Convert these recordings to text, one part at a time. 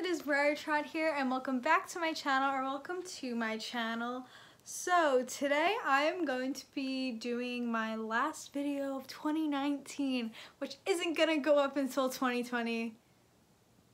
it is Briarcrest here and welcome back to my channel, or welcome to my channel. So today I am going to be doing my last video of 2019, which isn't gonna go up until 2020,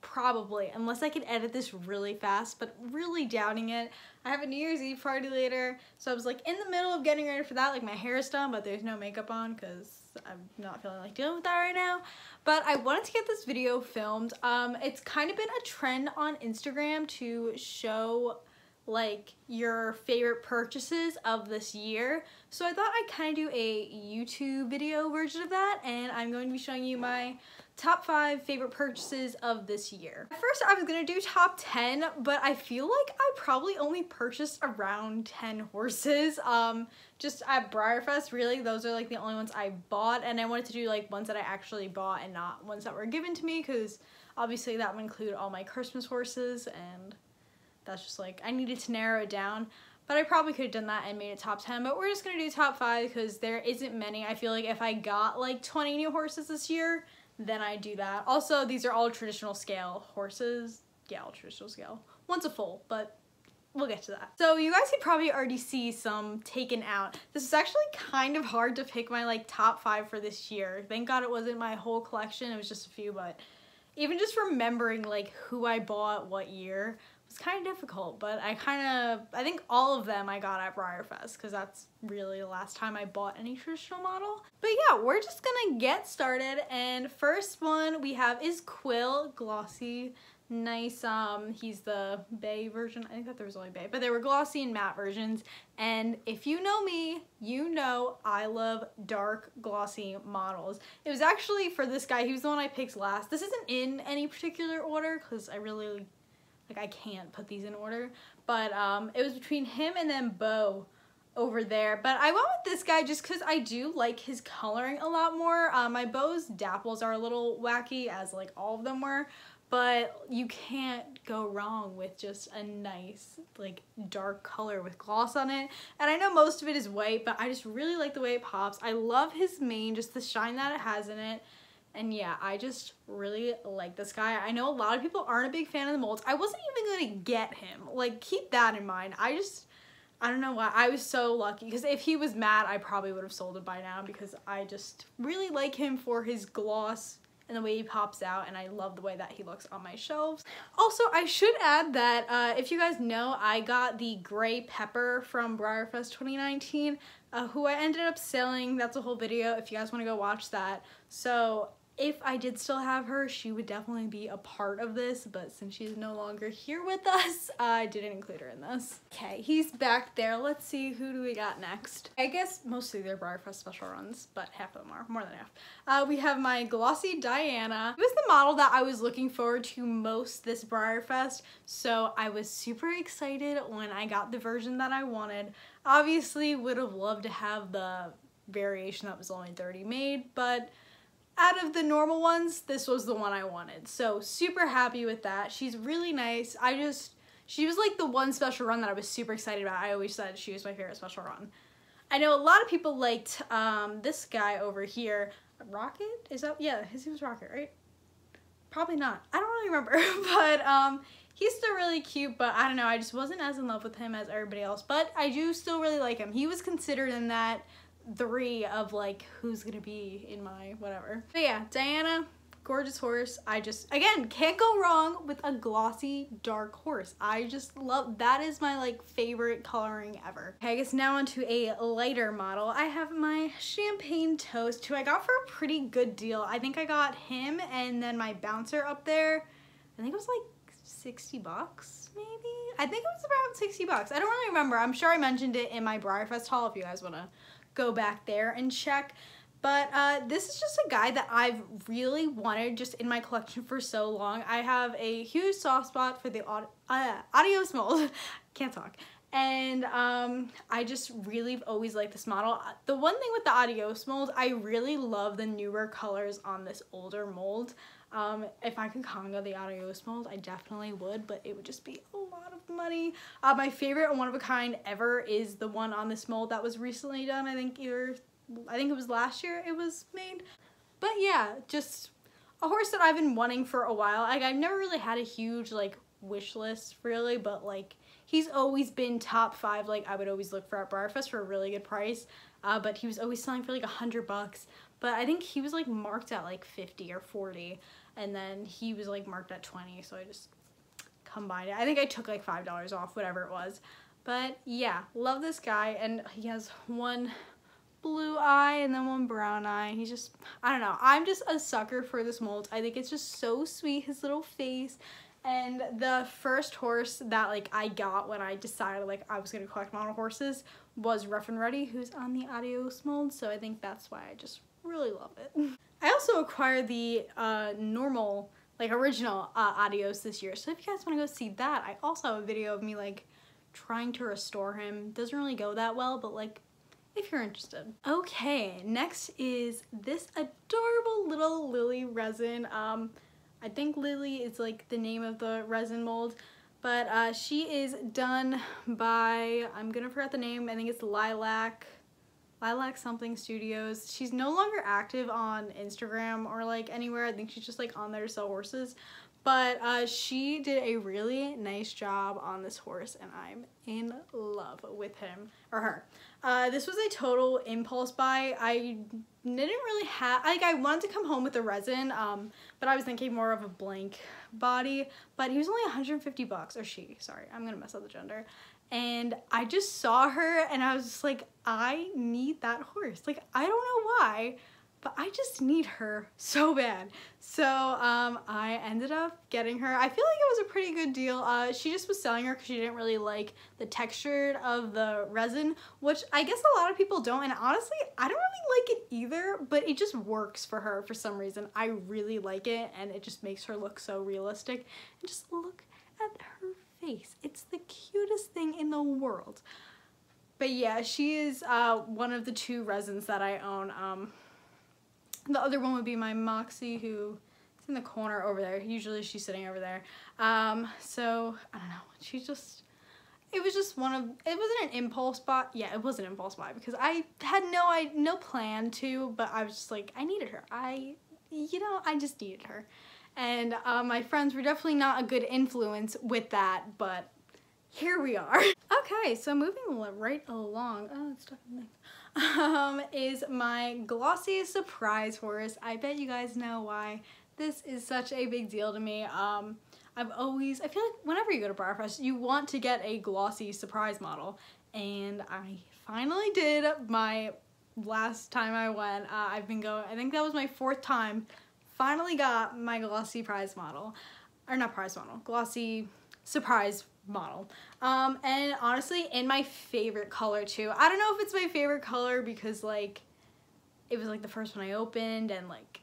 probably, unless I can edit this really fast, but really doubting it. I have a New Year's Eve party later, so I was like in the middle of getting ready for that. Like my hair is done, but there's no makeup on because I'm not feeling like dealing with that right now. But I wanted to get this video filmed. It's kind of been a trend on Instagram to show like your favorite purchases of this year. So I thought I'd kind of do a YouTube video version of that, and I'm going to be showing you my top 5 favorite purchases of this year. At first I was gonna do top 10, but I feel like I probably only purchased around 10 horses. Just at Briarcrest, really, those are like the only ones I bought, and I wanted to do like ones that I actually bought and not ones that were given to me, because obviously that would include all my Christmas horses, and that's just like, I needed to narrow it down. But I probably could have done that and made it top 10, but we're just gonna do top 5 because there isn't many. I feel like if I got like 20 new horses this year, then I do that. Also, these are all traditional scale horses. Yeah, all traditional scale. One's a foal, but we'll get to that. So you guys could probably already see some taken out. This is actually kind of hard to pick my like top 5 for this year. Thank God it wasn't my whole collection, it was just a few, but even just remembering like who I bought what year was kind of difficult, but I think all of them I got at Briarcrest because that's really the last time I bought any traditional model. But yeah, we're just gonna get started, and first one we have is Quill Glossy. Nice, he's the bay version. I think that there was only bay, but there were glossy and matte versions, and if you know me, you know I love dark glossy models. It was actually for this guy, he was the one I picked last. This isn't in any particular order because I really I can't put these in order, but it was between him and then Bo over there. But I went with this guy just because I do like his coloring a lot more. My Bo's dapples are a little wacky, as like all of them were, but you can't go wrong with just a nice like dark color with gloss on it. And I know most of it is white, but I just really like the way it pops. I love his mane, just the shine that it has in it. And yeah, I just really like this guy. I know a lot of people aren't a big fan of the molds. I wasn't even gonna get him. Like, keep that in mind. I don't know why. I was so lucky, because if he was matte, I probably would have sold it by now, because I just really like him for his gloss and the way he pops out, and I love the way that he looks on my shelves. Also, I should add that if you guys know, I got the gray pepper from Briarcrest 2019, who I ended up selling. That's a whole video if you guys want to go watch that. So if I did still have her, she would definitely be a part of this, but since she's no longer here with us, I didn't include her in this. Okay, he's back there. Let's see, who do we got next? I guess mostly they're Briarcrest special runs, but half of them are, more than half. We have my Glossy Diana. It was the model that I was looking forward to most this Briarcrest, so I was super excited when I got the version that I wanted. Obviously, would have loved to have the variation that was only 30 made, but out of the normal ones, this was the one I wanted. So super happy with that. She's really nice. She was like the one special run that I was super excited about. I always said she was my favorite special run. I know a lot of people liked this guy over here. Rocket? Is that, yeah, his name was Rocket, right? Probably not. I don't really remember, but he's still really cute, but I don't know, I just wasn't as in love with him as everybody else, but I do still really like him. He was considered in that 3 of like who's gonna be in my whatever. But yeah, Diana, gorgeous horse. I just, again, can't go wrong with a glossy dark horse. I just love, that is my like favorite coloring ever. Okay, I guess now onto a lighter model. I have my Champagne Toast, who I got for a pretty good deal. I think I got him and then my bouncer up there. I think it was like 60 bucks maybe? I think it was around 60 bucks. I don't really remember. I'm sure I mentioned it in my Briarcrest haul if you guys wanna go back there and check. But this is just a guy that I've really wanted just in my collection for so long. I have a huge soft spot for the Adios mold. Can't talk. And I just really always liked this model. The one thing with the Adios mold, I really love the newer colors on this older mold. If I could conga the Adios mold, I definitely would, but it would just be a lot of money. My favorite one of a kind ever is the one on this mold that was recently done. I think it was last year it was made. But yeah, just a horse that I've been wanting for a while. Like, I've never really had a huge, like, wish list, really, but, like, he's always been top 5. Like, I would always look for at Briarcrest for a really good price, but he was always selling for, like, $100. But I think he was, like, marked at, like, 50 or 40, and then he was, like, marked at 20, so I just combined it. I think I took, like, $5 off, whatever it was. But, yeah, love this guy, and he has one blue eye and then one brown eye. He's just, I don't know, I'm just a sucker for this mold. I think it's just so sweet, his little face. And the first horse that, like, I got when I decided, like, I was gonna collect model horses was Rough and Ready, who's on the Adios mold, so I think that's why I just really love it. I also acquired the normal, like, original Adios this year, so if you guys want to go see that, I also have a video of me, like, trying to restore him. Doesn't really go that well, but, like, if you're interested. Okay, next is this adorable little Lily resin. I think Lily is, like, the name of the resin mold, but she is done by, I'm gonna forget the name, I think it's Lilac something studios. She's no longer active on Instagram or, like, anywhere. I think she's just, like, on there to sell horses, but she did a really nice job on this horse, and I'm in love with him, or her. This was a total impulse buy. I didn't really have, like, I wanted to come home with the resin, but I was thinking more of a blank body, but he was only 150 bucks, or she, sorry, I'm gonna mess up the gender. And I just saw her and I was just like, I need that horse. Like, I don't know why, but I just need her so bad. So I ended up getting her. I feel like it was a pretty good deal. She just was selling her because she didn't really like the texture of the resin, which I guess a lot of people don't. And honestly, I don't really like it either, but it just works for her for some reason. I really like it, and it just makes her look so realistic. And just look at her face. It's the cutest thing in the world. But yeah, she is one of the 2 resins that I own. The other one would be my Moxie, who is in the corner over there. Usually she's sitting over there. So, I don't know. She just, it was just one of, it wasn't an impulse buy. Yeah, it was an impulse buy because I had no plan to, but I was just like, I needed her. I just needed her. And my friends were definitely not a good influence with that, but here we are. Okay, so moving right along, oh, it's stuck in there, is my Glossy Surprise horse. I bet you guys know why this is such a big deal to me. I feel like whenever you go to Briarcrest, you want to get a Glossy Surprise model, and I finally did. My last time I went, I think that was my 4th time. Finally got my Glossy prize model, or not prize model, Glossy Surprise model. And honestly, in my favorite color too. I don't know if it's my favorite color because, like, it was, like, the first one I opened, and, like,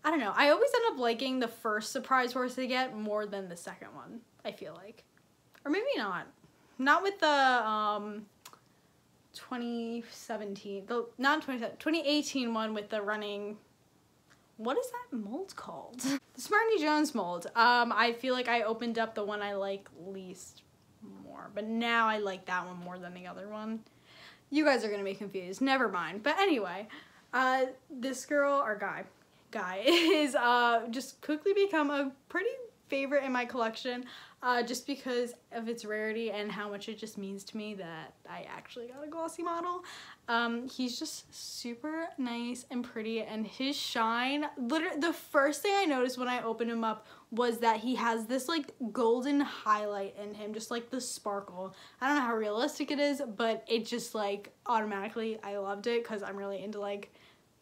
I don't know. I always end up liking the first surprise horse I get more than the second one, I feel like. Or maybe not. Not with the 2018 one with the running, what is that mold called? The Smarty Jones mold. I feel like I opened up the one I like least more, but now I like that one more than the other one. You guys are gonna be confused, never mind. But anyway, this girl, or guy is just quickly become a pretty favorite in my collection, just because of its rarity and how much it just means to me that I actually got a glossy model. He's just super nice and pretty, and his shine, literally the first thing I noticed when I opened him up was that he has this, like, golden highlight in him, just like the sparkle. I don't know how realistic it is, but it just, like, automatically, I loved it because I'm really into, like,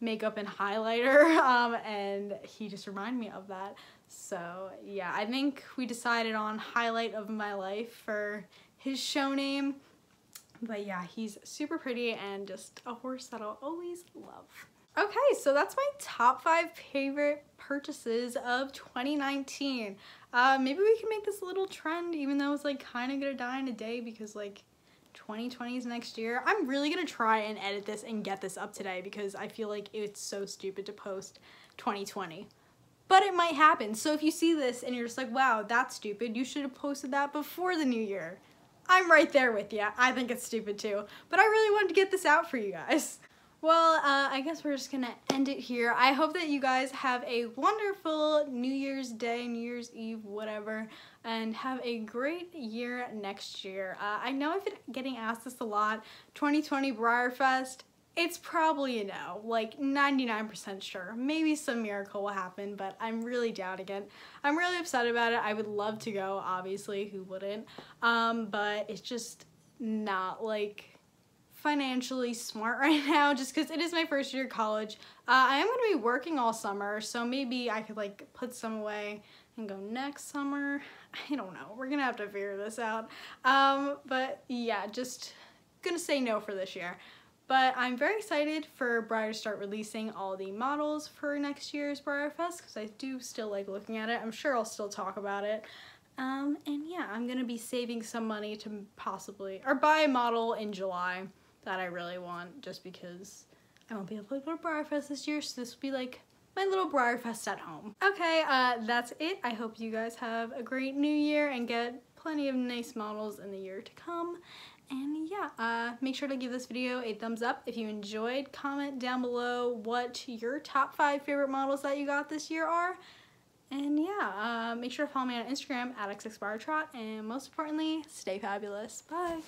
makeup and highlighter, and he just reminded me of that. So yeah, I think we decided on highlight of my life for his show name. But yeah, he's super pretty and just a horse that I'll always love. Okay, so that's my top 5 favorite purchases of 2019. Maybe we can make this a little trend, even though it's, like, kind of gonna die in a day because, like, 2020 is next year. I'm really gonna try and edit this and get this up today because I feel like it's so stupid to post 2020. But it might happen. So if you see this and you're just like, wow, that's stupid, you should have posted that before the new year. I'm right there with you. I think it's stupid too. But I really wanted to get this out for you guys. Well, I guess we're just gonna end it here. I hope that you guys have a wonderful New Year's Day, New Year's Eve, whatever, and have a great year next year. I know I've been getting asked this a lot. 2020 Briarfest, it's probably a no, like 99% sure. Maybe some miracle will happen, but I'm really doubting it. I'm really upset about it. I would love to go, obviously, who wouldn't? But it's just not like financially smart right now, just because it is my first year of college. I am going to be working all summer, so maybe I could like put some away and go next summer. I don't know. We're gonna have to figure this out. But yeah, just gonna say no for this year. But I'm very excited for Breyer to start releasing all the models for next year's Briarfest, because I do still like looking at it. I'm sure I'll still talk about it. And yeah, I'm gonna be saving some money to possibly, or buy a model in July that I really want, just because I won't be able to go to Briarfest this year, so this will be like my little Briarfest at home. Okay, that's it. I hope you guys have a great new year and get plenty of nice models in the year to come. And yeah, make sure to give this video a thumbs up if you enjoyed. Comment down below what your top 5 favorite models that you got this year are. And yeah, make sure to follow me on Instagram at @xxbriartrot, and most importantly, stay fabulous. Bye!